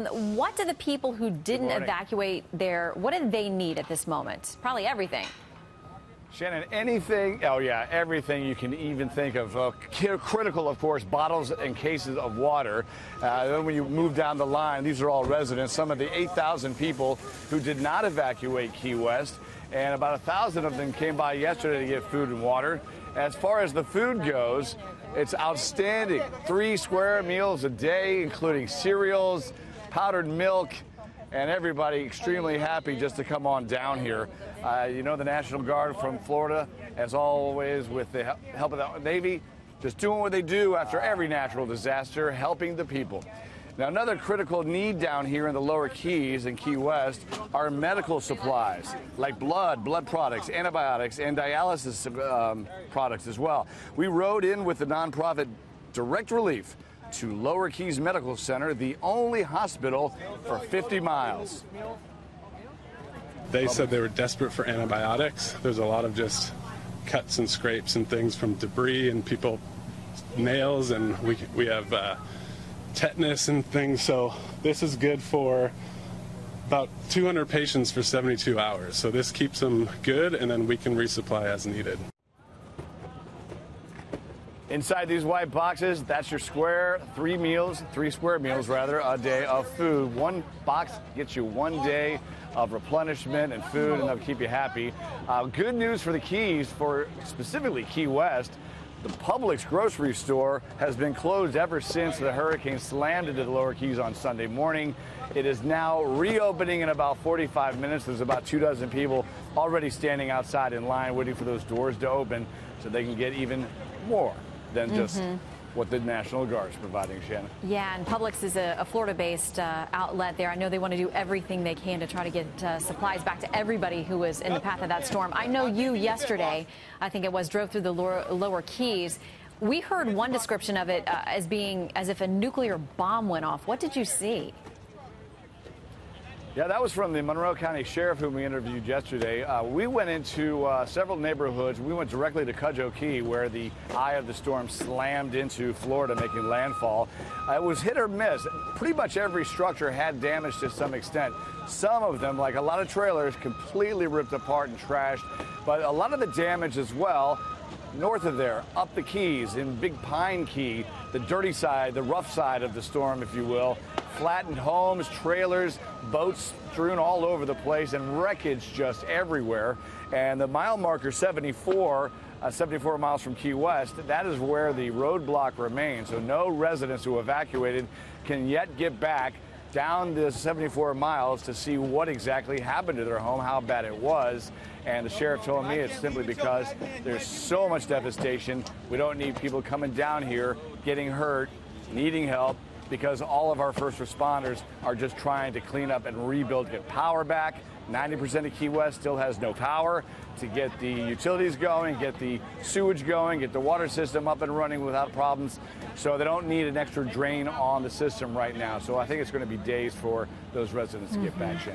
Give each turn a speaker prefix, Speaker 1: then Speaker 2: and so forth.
Speaker 1: What do the people who didn't evacuate what do they need at this moment? Probably everything.
Speaker 2: Shannon, anything, oh yeah, everything you can even think of. Critical, of course, bottles and cases of water. Then when you move down the line, these are all residents, some of the 8,000 people who did not evacuate Key West, and about 1,000 of them came by yesterday to get food and water. As far as the food goes, it's outstanding. 3 square meals a day, including cereals, powdered milk, and everybody extremely happy just to come on down here. You know, the National Guard from Florida, as always, with the help of the Navy, just doing what they do after every natural disaster, helping the people. Now, another critical need down here in the lower Keys in Key West are medical supplies, like blood products, antibiotics, and dialysis products as well. We rode in with the nonprofit Direct Relief to Lower Keys Medical Center, the only hospital for 50 miles.
Speaker 3: They said they were desperate for antibiotics. There's a lot of just cuts and scrapes and things from debris and people, nails, and we have tetanus and things. So this is good for about 200 patients for 72 hours. So this keeps them good, and then we can resupply as needed.
Speaker 2: Inside these white boxes, that's your three square meals a day of food. One box gets you 1 day of replenishment and food, and that'll keep you happy. Good news for the Keys, for specifically Key West. The Publix grocery store has been closed ever since the hurricane slammed into the lower Keys on Sunday morning. It is now reopening in about 45 minutes. There's about 24 people already standing outside in line waiting for those doors to open so they can get even more than just what the National Guard is providing, Shannon.
Speaker 1: Yeah, and Publix is a Florida-based outlet there. I know they want to do everything they can to try to get supplies back to everybody who was in the path of that storm. I know you yesterday, I think it was, drove through the lower Keys. We heard one description of it as being as if a nuclear bomb went off. What did you see?
Speaker 2: Yeah, that was from the Monroe County Sheriff, whom we interviewed yesterday. We went into several neighborhoods. We went directly to Cudjoe Key, where the eye of the storm slammed into Florida, making landfall. It was hit or miss. Pretty much every structure had damage to some extent. Some of them, like a lot of trailers, completely ripped apart and trashed. But a lot of the damage as well, north of there, up the Keys, in Big Pine Key, the dirty side, the rough side of the storm, if you will, flattened homes, trailers, boats strewn all over the place, and wreckage just everywhere. And the mile marker 74 miles from Key West, that is where the roadblock remains. So no residents who evacuated can yet get back down the 74 miles to see what exactly happened to their home, how bad it was. And the sheriff told me it's simply because there's so much devastation. We don't need people coming down here, getting hurt, needing help, because all of our first responders are just trying to clean up and rebuild, get power back. 90% of Key West still has no power to get the utilities going, get the sewage going, get the water system up and running without problems. So they don't need an extra drain on the system right now. So I think it's going to be days for those residents to get back, Shannon.